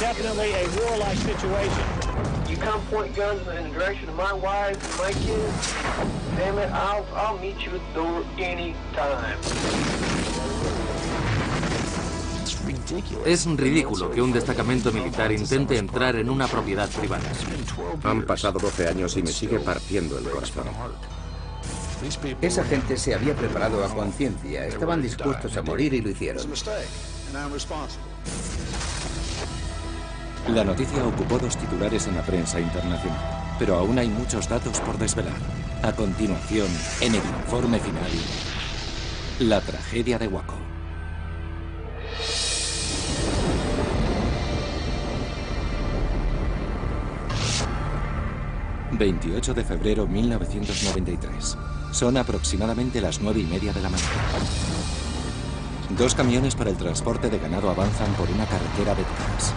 Definitely a warlike situation. You come point guns in the direction of my wife and my kids, damn it, I'll meet you at the door anytime. Es ridículo que un destacamento militar intente entrar en una propiedad privada. Han pasado 12 años y me sigue partiendo el corazón. Esa gente se había preparado a conciencia, estaban dispuestos a morir y lo hicieron. La noticia ocupó 2 titulares en la prensa internacional, pero aún hay muchos datos por desvelar. A continuación, en el informe final, la tragedia de Waco. ...28 de febrero 1993... Son aproximadamente las 9:30 de la mañana. 2 camiones para el transporte de ganado avanzan por una carretera de Texas.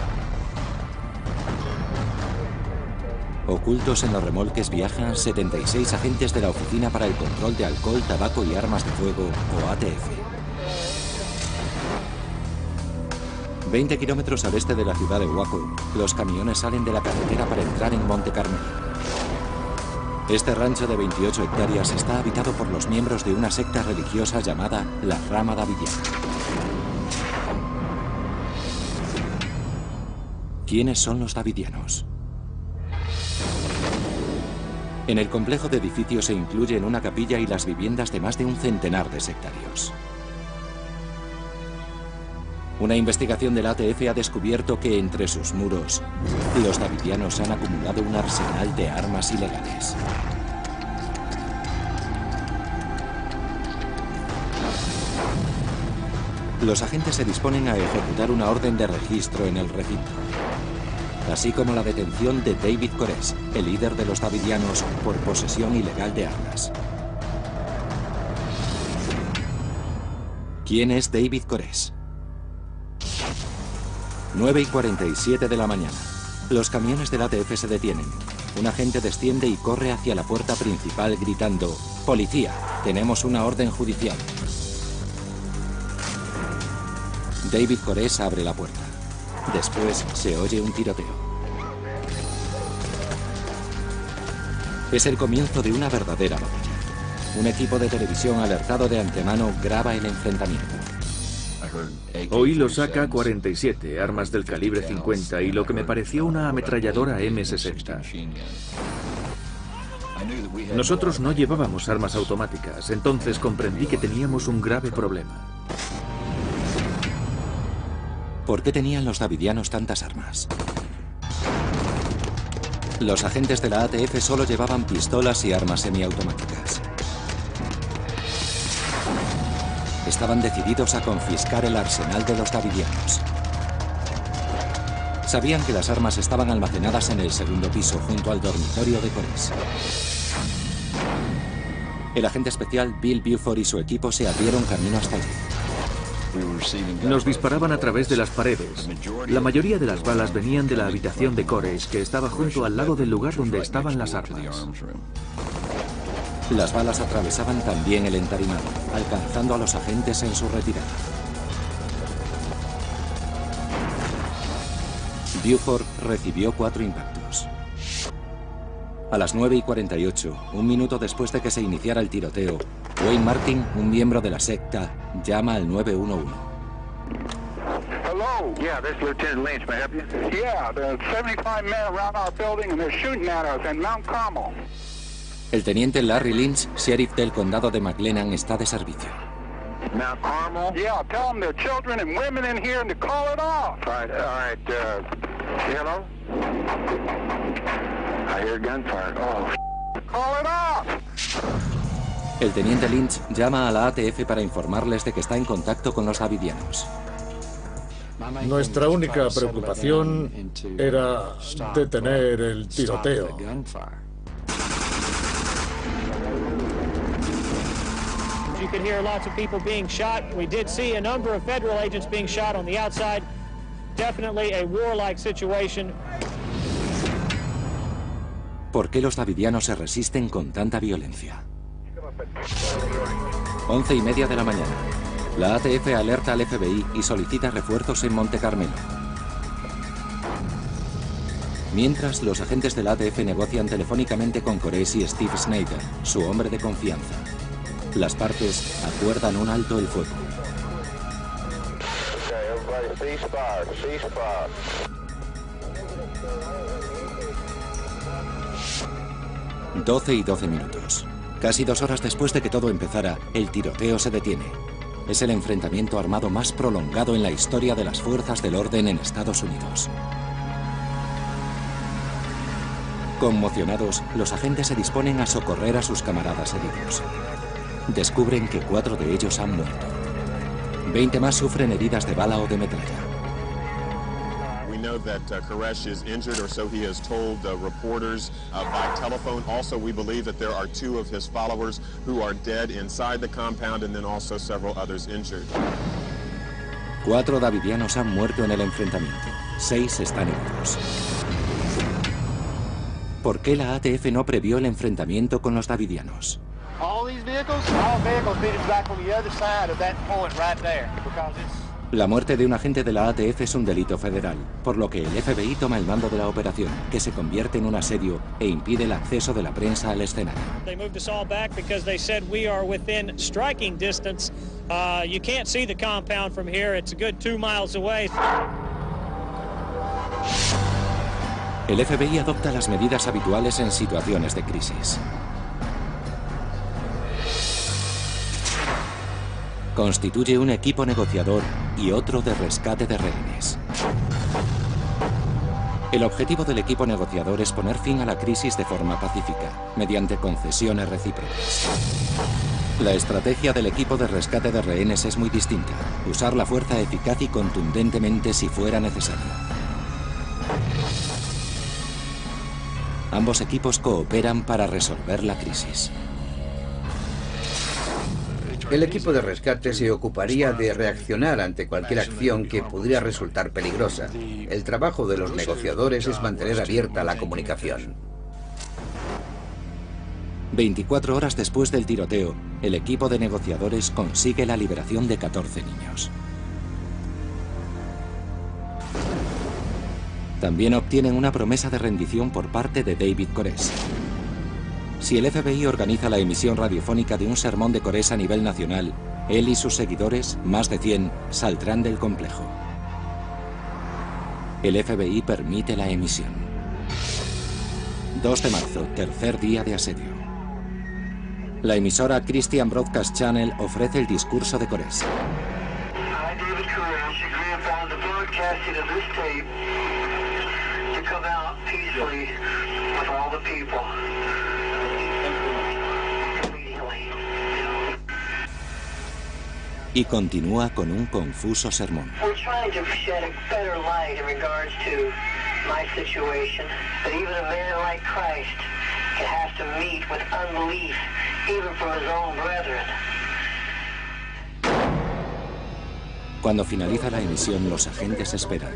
Ocultos en los remolques viajan 76 agentes de la Oficina para el Control de Alcohol, Tabaco y Armas de Fuego, o ATF. 20 kilómetros al este de la ciudad de Waco, los camiones salen de la carretera para entrar en Monte Carmelo. Este rancho de 28 hectáreas está habitado por los miembros de una secta religiosa llamada la Rama Davidiana. ¿Quiénes son los davidianos? En el complejo de edificios se incluyen una capilla y las viviendas de más de un centenar de sectarios. Una investigación del ATF ha descubierto que entre sus muros, los davidianos han acumulado un arsenal de armas ilegales. Los agentes se disponen a ejecutar una orden de registro en el recinto, así como la detención de David Koresh, el líder de los davidianos, por posesión ilegal de armas. ¿Quién es David Koresh? 9:47 de la mañana. Los camiones del ATF se detienen. Un agente desciende y corre hacia la puerta principal gritando: «Policía, tenemos una orden judicial». David Koresh abre la puerta. Después se oye un tiroteo. Es el comienzo de una verdadera batalla. Un equipo de televisión alertado de antemano graba el enfrentamiento. Oí los AK-47, armas del calibre 50 y lo que me pareció una ametralladora M60. Nosotros no llevábamos armas automáticas, entonces comprendí que teníamos un grave problema. ¿Por qué tenían los davidianos tantas armas? Los agentes de la ATF solo llevaban pistolas y armas semiautomáticas. Estaban decididos a confiscar el arsenal de los davidianos. Sabían que las armas estaban almacenadas en el segundo piso, junto al dormitorio de Koresh. El agente especial Bill Buford y su equipo se abrieron camino hasta allí. Nos disparaban a través de las paredes. La mayoría de las balas venían de la habitación de Koresh, que estaba junto al lado del lugar donde estaban las armas. Las balas atravesaban también el entarimado, alcanzando a los agentes en su retirada. Buford recibió 4 impactos. A las 9:48, un minuto después de que se iniciara el tiroteo, Wayne Martin, un miembro de la secta, llama al 911. Hello? Yeah, this is Lieutenant Lynch. May I help you? Yeah, there's 75 men around our building and they're shooting at us in Mount Carmel. El teniente Larry Lynch, sheriff del condado de McLennan, está de servicio. Mount Carmel? Yeah, tell them there are children and women in here and to call it off. All right, hello? I hear gunfire. Oh, call it off. El teniente Lynch llama a la ATF para informarles de que está en contacto con los davidianos. Nuestra única preocupación era detener el tiroteo. You could hear lots of people being shot. We did see a number of federal agents being shot on the outside. Definitely a warlike situation. ¿Por qué los davidianos se resisten con tanta violencia? 11:30 de la mañana. La ATF alerta al FBI y solicita refuerzos en Monte Carmelo. Mientras, los agentes del ATF negocian telefónicamente con Koresh y Steve Snyder, su hombre de confianza. Las partes acuerdan un alto el fuego. 12 y 12 minutos. Casi 2 horas después de que todo empezara, el tiroteo se detiene. Es el enfrentamiento armado más prolongado en la historia de las fuerzas del orden en Estados Unidos. Conmocionados, los agentes se disponen a socorrer a sus camaradas heridos. Descubren que 4 de ellos han muerto. 20 más sufren heridas de bala o de metralla. We know that Koresh is injured, or so he has told reporters by telephone. Also, we believe that there are 2 of his followers who are dead inside the compound, and then also several others injured. 4 davidianos han muerto en el enfrentamiento. 6 están heridos. ¿Por qué la ATF no previó el enfrentamiento con los davidianos? La muerte de un agente de la ATF es un delito federal, por lo que el FBI toma el mando de la operación, que se convierte en un asedio e impide el acceso de la prensa al escenario. El FBI adopta las medidas habituales en situaciones de crisis. Constituye un equipo negociador y otro de rescate de rehenes. El objetivo del equipo negociador es poner fin a la crisis de forma pacífica, mediante concesiones recíprocas. La estrategia del equipo de rescate de rehenes es muy distinta: usar la fuerza eficaz y contundentemente si fuera necesario. Ambos equipos cooperan para resolver la crisis. El equipo de rescate se ocuparía de reaccionar ante cualquier acción que pudiera resultar peligrosa. El trabajo de los negociadores es mantener abierta la comunicación. 24 horas después del tiroteo, el equipo de negociadores consigue la liberación de 14 niños. También obtienen una promesa de rendición por parte de David Koresh. Si el FBI organiza la emisión radiofónica de un sermón de Koresh a nivel nacional, él y sus seguidores, más de 100, saldrán del complejo. El FBI permite la emisión. 2 de marzo, tercer día de asedio. La emisora Christian Broadcast Channel ofrece el discurso de Koresh. Y continúa con un confuso sermón. Cuando finaliza la emisión, los agentes esperan.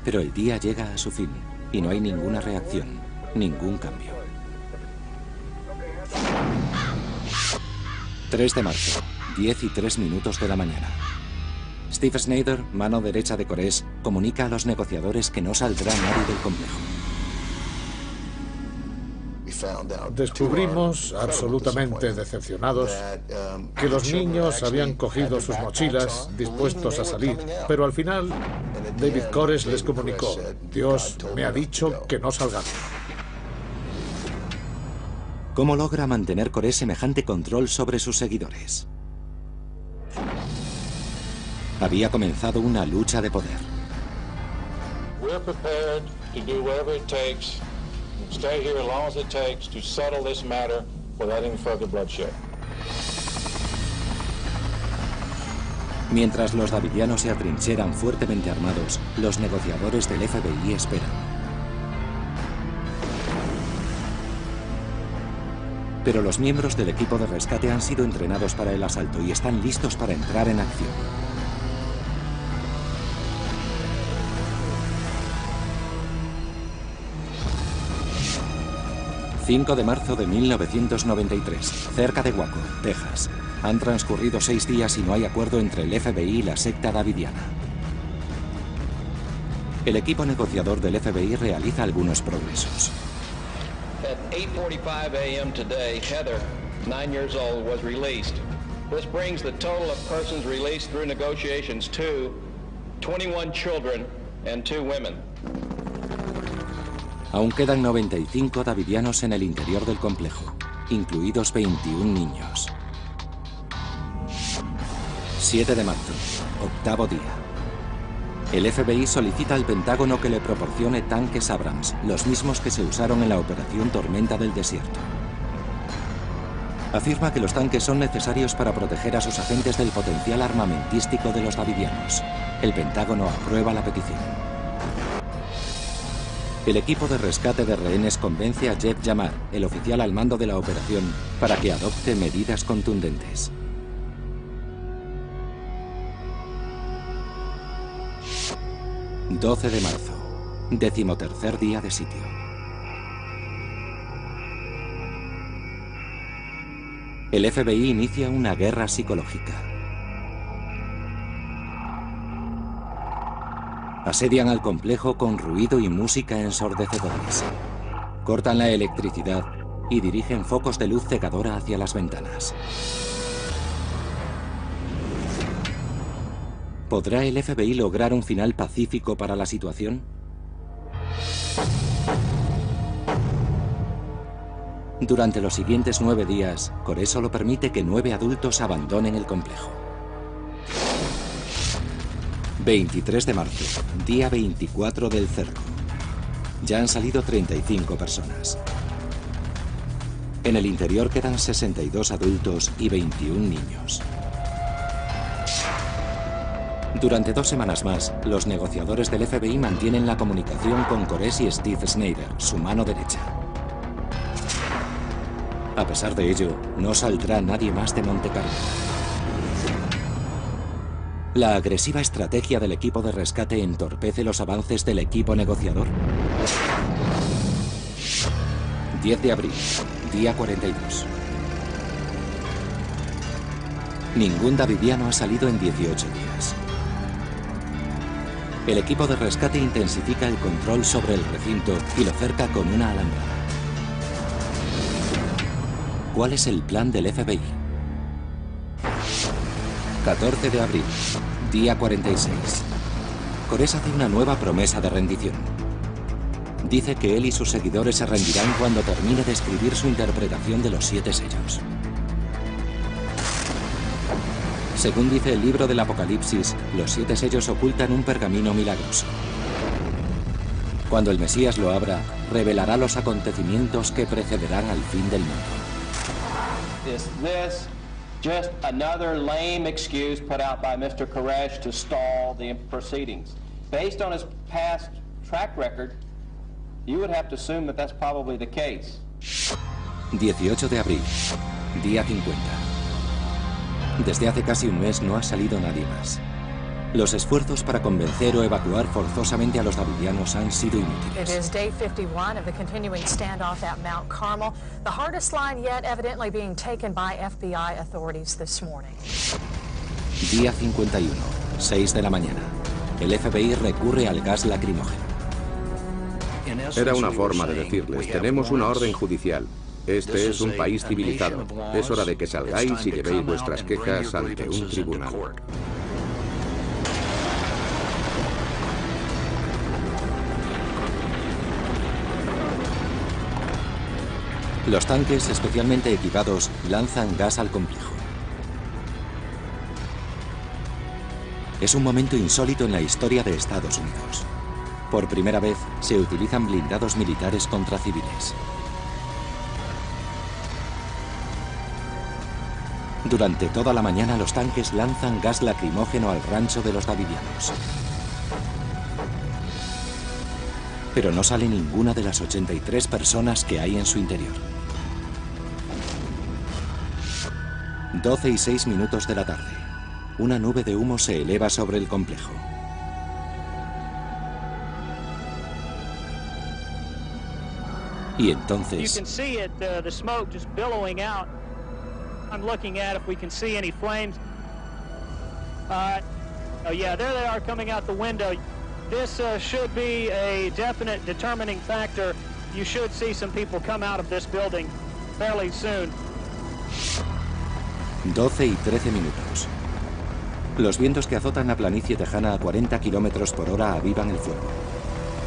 Pero el día llega a su fin y no hay ninguna reacción, ningún cambio. 3 de marzo, 10 y 3 minutos de la mañana. Steve Snyder, mano derecha de Koresh, comunica a los negociadores que no saldrá nadie del complejo. Descubrimos, absolutamente decepcionados, que los niños habían cogido sus mochilas dispuestos a salir, pero al final David Koresh les comunicó: Dios me ha dicho que no salgan. ¿Cómo logra mantener Koresh semejante control sobre sus seguidores? Había comenzado una lucha de poder. We're prepared to do whatever it takes, stay here as long as it takes to settle this matter without any further bloodshed. Mientras los davidianos se atrincheran fuertemente armados, los negociadores del FBI esperan. Pero los miembros del equipo de rescate han sido entrenados para el asalto y están listos para entrar en acción. ...5 de marzo de 1993, cerca de Waco, Texas. Han transcurrido 6 días y no hay acuerdo entre el FBI y la secta davidiana. El equipo negociador del FBI realiza algunos progresos. At 8:45 a.m. today, Heather, 9 years old, was released. This brings the total of persons released through negotiations to 21 children and 2 women. Aún quedan 95 davidianos en el interior del complejo, incluidos 21 niños. 7 de marzo, octavo día. El FBI solicita al Pentágono que le proporcione tanques Abrams, los mismos que se usaron en la Operación Tormenta del Desierto. Afirma que los tanques son necesarios para proteger a sus agentes del potencial armamentístico de los davidianos. El Pentágono aprueba la petición. El equipo de rescate de rehenes convence a Jeff Yamar, el oficial al mando de la operación, para que adopte medidas contundentes. ...12 de marzo, 13º día de sitio. El FBI inicia una guerra psicológica. Asedian al complejo con ruido y música ensordecedores. Cortan la electricidad y dirigen focos de luz cegadora hacia las ventanas. ¿Podrá el FBI lograr un final pacífico para la situación? Durante los siguientes 9 días, Corey solo permite que 9 adultos abandonen el complejo. 23 de marzo, día 24 del cerco. Ya han salido 35 personas. En el interior quedan 62 adultos y 21 niños. Durante 2 semanas más, los negociadores del FBI mantienen la comunicación con Koresh y Steve Snyder, su mano derecha. A pesar de ello, no saldrá nadie más de Monte Carmelo. ¿La agresiva estrategia del equipo de rescate entorpece los avances del equipo negociador? 10 de abril, día 42. Ningún davidiano ha salido en 18 días. El equipo de rescate intensifica el control sobre el recinto y lo cerca con una alambrada. ¿Cuál es el plan del FBI? 14 de abril, día 46. Koresh hace una nueva promesa de rendición. Dice que él y sus seguidores se rendirán cuando termine de escribir su interpretación de los 7 sellos. Según dice el libro del Apocalipsis, los 7 sellos ocultan un pergamino milagroso. Cuando el Mesías lo abra, revelará los acontecimientos que precederán al fin del mundo. Is this just another lame excuse put out by Mr. Koresh to stall the proceedings? Based on his past track record, you would have to assume that that's probably the case. 18 de abril, día 50. Desde hace casi un mes no ha salido nadie más. Los esfuerzos para convencer o evacuar forzosamente a los davidianos han sido inútiles. It is day 51 of the continuing standoff at Mount Carmel, the hardest line yet evidently being taken by FBI authorities this morning. Día 51, 6 de la mañana. El FBI recurre al gas lacrimógeno. Era una forma de decirles, tenemos una orden judicial. Este es un país civilizado. Es hora de que salgáis y llevéis vuestras quejas ante un tribunal. Los tanques, especialmente equipados, lanzan gas al complejo. Es un momento insólito en la historia de Estados Unidos. Por primera vez, se utilizan blindados militares contra civiles. Durante toda la mañana los tanques lanzan gas lacrimógeno al rancho de los davidianos. Pero no sale ninguna de las 83 personas que hay en su interior. 12 y 6 minutos de la tarde. Una nube de humo se eleva sobre el complejo. Y entonces... You can see it, the smoke just billowing out. I'm looking at if we can see any flames. Oh yeah, there they are coming out the window. This should be a definite determining factor. You should see some people come out of this building fairly soon. 12 y 13 minutos. Los vientos que azotan la planicie tejana a 40 kilómetros por hora avivan el fuego.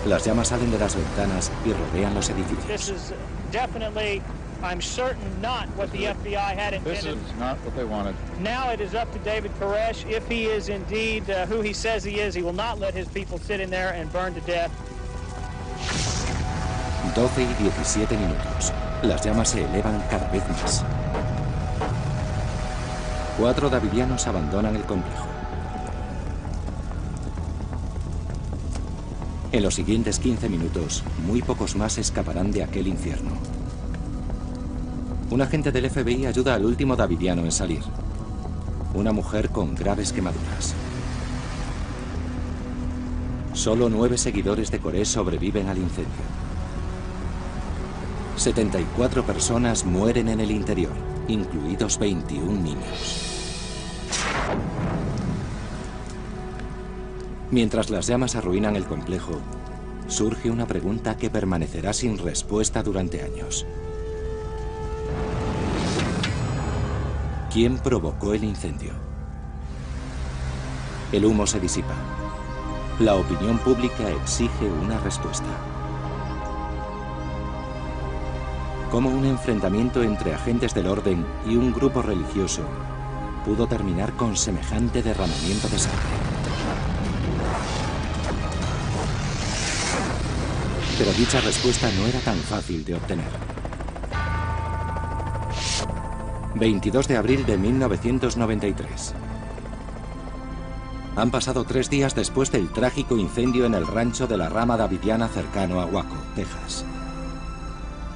Las llamas salen de las ventanas y rodean los edificios. This is definitely, I'm certain, not what the FBI had intended. This is not what they wanted. Now it is up to David Koresh. If he is indeed who he says he is, he will not let his people sit in there and burn to death. 12 y 17 minutos. Las llamas se elevan cada vez más. 4 davidianos abandonan el complejo. En los siguientes 15 minutos, muy pocos más escaparán de aquel infierno. Un agente del FBI ayuda al último davidiano en salir. Una mujer con graves quemaduras. Solo 9 seguidores de Koresh sobreviven al incendio. 74 personas mueren en el interior, incluidos 21 niños. Mientras las llamas arruinan el complejo, surge una pregunta que permanecerá sin respuesta durante años. ¿Quién provocó el incendio? El humo se disipa. La opinión pública exige una respuesta. ¿Cómo un enfrentamiento entre agentes del orden y un grupo religioso pudo terminar con semejante derramamiento de sangre? Pero dicha respuesta no era tan fácil de obtener. 22 de abril de 1993. Han pasado 3 días después del trágico incendio en el rancho de la rama davidiana cercano a Waco, Texas.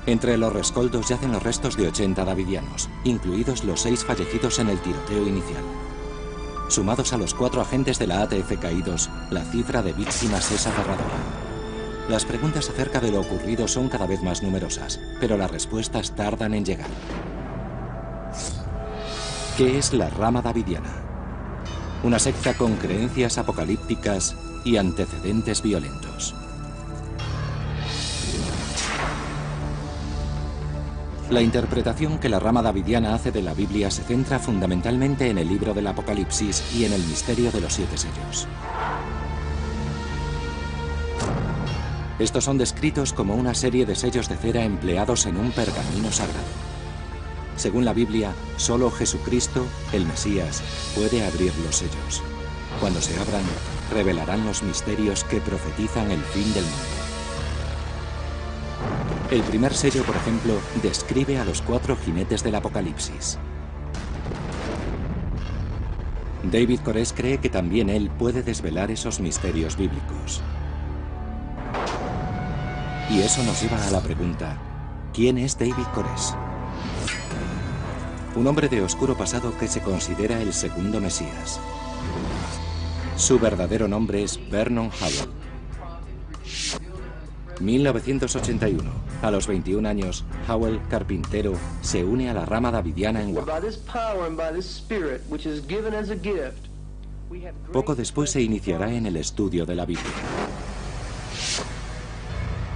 Entre los rescoldos yacen los restos de 80 davidianos, incluidos los 6 fallecidos en el tiroteo inicial. Sumados a los 4 agentes de la ATF caídos, la cifra de víctimas es aterradora. Las preguntas acerca de lo ocurrido son cada vez más numerosas, pero las respuestas tardan en llegar. ¿Qué es la rama davidiana? Una secta con creencias apocalípticas y antecedentes violentos. La interpretación que la rama davidiana hace de la Biblia se centra fundamentalmente en el libro del Apocalipsis y en el misterio de los 7 sellos. Estos son descritos como una serie de sellos de cera empleados en un pergamino sagrado. Según la Biblia, solo Jesucristo, el Mesías, puede abrir los sellos. Cuando se abran, revelarán los misterios que profetizan el fin del mundo. El primer sello, por ejemplo, describe a los 4 jinetes del Apocalipsis. David Koresh cree que también él puede desvelar esos misterios bíblicos. Y eso nos lleva a la pregunta, ¿quién es David Koresh? Un hombre de oscuro pasado que se considera el segundo Mesías. Su verdadero nombre es Vernon Howell. 1981. A los 21 años, Howell, carpintero, se une a la rama davidiana en Waco. Poco después se iniciará en el estudio de la Biblia.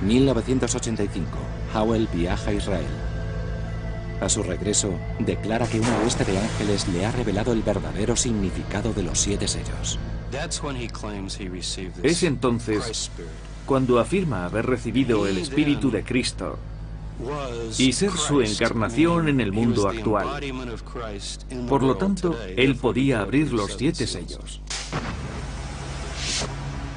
1985. Howell viaja a Israel. A su regreso, declara que una hueste de ángeles le ha revelado el verdadero significado de los 7 sellos. Es entonces cuando afirma haber recibido el Espíritu de Cristo y ser su encarnación en el mundo actual. Por lo tanto, él podía abrir los 7 sellos.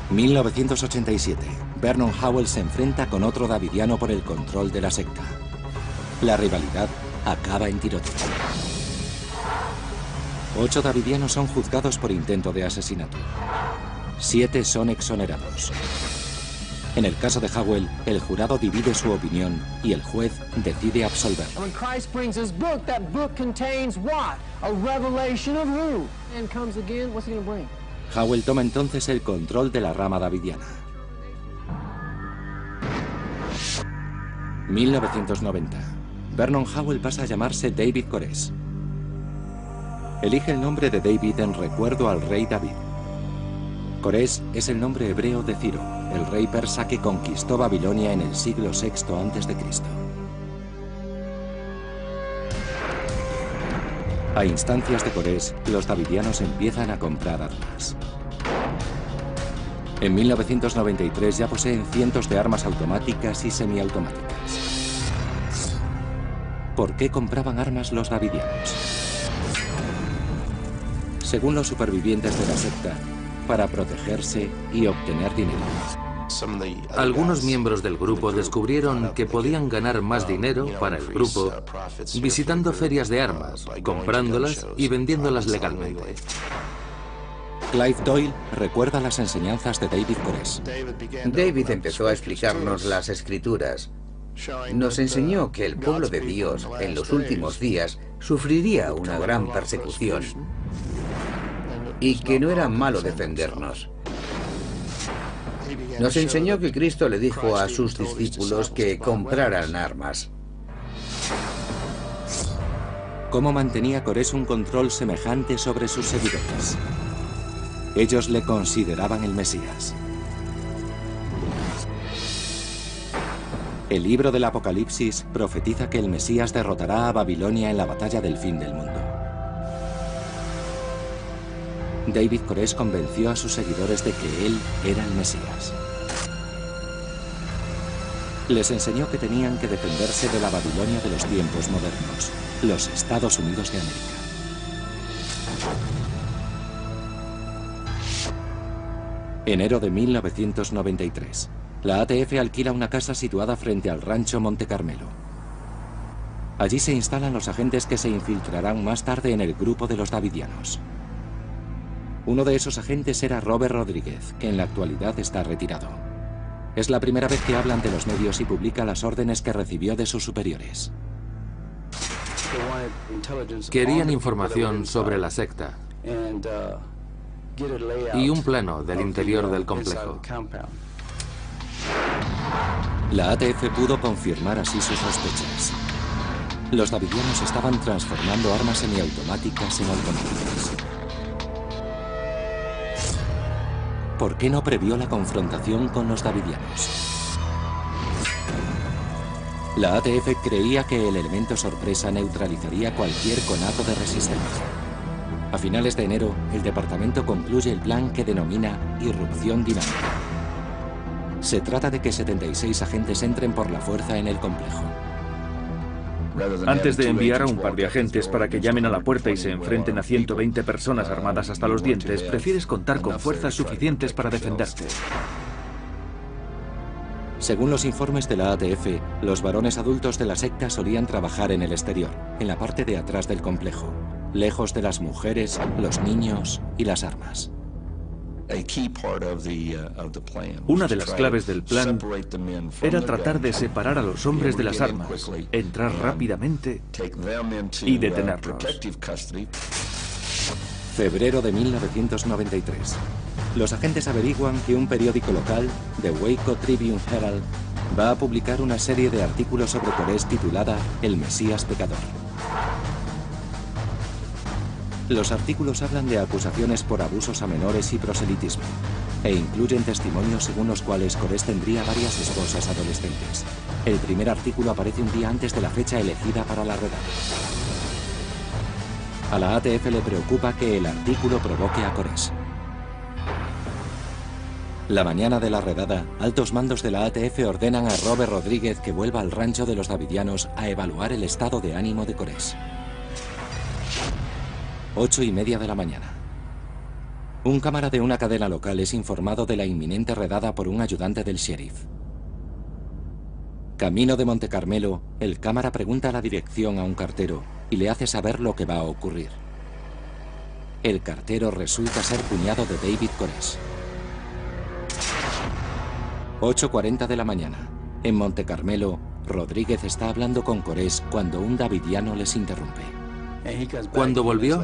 1987. Vernon Howell se enfrenta con otro davidiano por el control de la secta. La rivalidad acaba en tiroteo. 8 davidianos son juzgados por intento de asesinato. 7 son exonerados. En el caso de Howell, el jurado divide su opinión y el juez decide absolverlo. Howell toma entonces el control de la rama davidiana. 1990. Vernon Howell pasa a llamarse David Koresh. Elige el nombre de David en recuerdo al rey David. Corés es el nombre hebreo de Ciro, el rey persa que conquistó Babilonia en el siglo VI a.C. A instancias de Corés, los davidianos empiezan a comprar armas. En 1993 ya poseen cientos de armas automáticas y semiautomáticas. ¿Por qué compraban armas los davidianos? Según los supervivientes de la secta, para protegerse y obtener dinero. Algunos miembros del grupo descubrieron que podían ganar más dinero para el grupo visitando ferias de armas, comprándolas y vendiéndolas legalmente. Clive Doyle recuerda las enseñanzas de David Corés. David empezó a explicarnos las escrituras. Nos enseñó que el pueblo de Dios en los últimos días sufriría una gran persecución y que no era malo defendernos. Nos enseñó que Cristo le dijo a sus discípulos que compraran armas. ¿Cómo mantenía Corés un control semejante sobre sus seguidores? Ellos le consideraban el Mesías. El libro del Apocalipsis profetiza que el Mesías derrotará a Babilonia en la batalla del fin del mundo. David Corés convenció a sus seguidores de que él era el Mesías. Les enseñó que tenían que defenderse de la Babilonia de los tiempos modernos, los Estados Unidos de América. Enero de 1993. La ATF alquila una casa situada frente al rancho Monte Carmelo. Allí se instalan los agentes que se infiltrarán más tarde en el grupo de los davidianos. Uno de esos agentes era Robert Rodríguez, que en la actualidad está retirado. Es la primera vez que habla ante los medios y publica las órdenes que recibió de sus superiores. Querían información sobre la secta y un plano del interior del complejo. La ATF pudo confirmar así sus sospechas. Los davidianos estaban transformando armas semiautomáticas en automáticas. ¿Por qué no previó la confrontación con los davidianos? La ATF creía que el elemento sorpresa neutralizaría cualquier conato de resistencia. A finales de enero, el departamento concluye el plan que denomina irrupción dinámica. Se trata de que 76 agentes entren por la fuerza en el complejo. Antes de enviar a un par de agentes para que llamen a la puerta y se enfrenten a 120 personas armadas hasta los dientes, prefieres contar con fuerzas suficientes para defenderte. Según los informes de la ATF, los varones adultos de la secta solían trabajar en el exterior, en la parte de atrás del complejo, lejos de las mujeres, los niños y las armas. Una de las claves del plan era tratar de separar a los hombres de las armas, entrar rápidamente y detenerlos. Febrero de 1993. Los agentes averiguan que un periódico local, The Waco Tribune Herald, va a publicar una serie de artículos sobre Corés titulada El Mesías Pecador. Los artículos hablan de acusaciones por abusos a menores y proselitismo, e incluyen testimonios según los cuales Corés tendría varias esposas adolescentes. El primer artículo aparece un día antes de la fecha elegida para la redada. A la ATF le preocupa que el artículo provoque a Corés. La mañana de la redada, altos mandos de la ATF ordenan a Robert Rodríguez que vuelva al rancho de los davidianos a evaluar el estado de ánimo de Corés. 8:30 de la mañana. Un cámara de una cadena local es informado de la inminente redada por un ayudante del sheriff. Camino de Monte Carmelo, el cámara pregunta la dirección a un cartero y le hace saber lo que va a ocurrir. El cartero resulta ser cuñado de David Corés. 8:40 de la mañana. En Monte Carmelo, Rodríguez está hablando con Corés cuando un davidiano les interrumpe. Cuando volvió,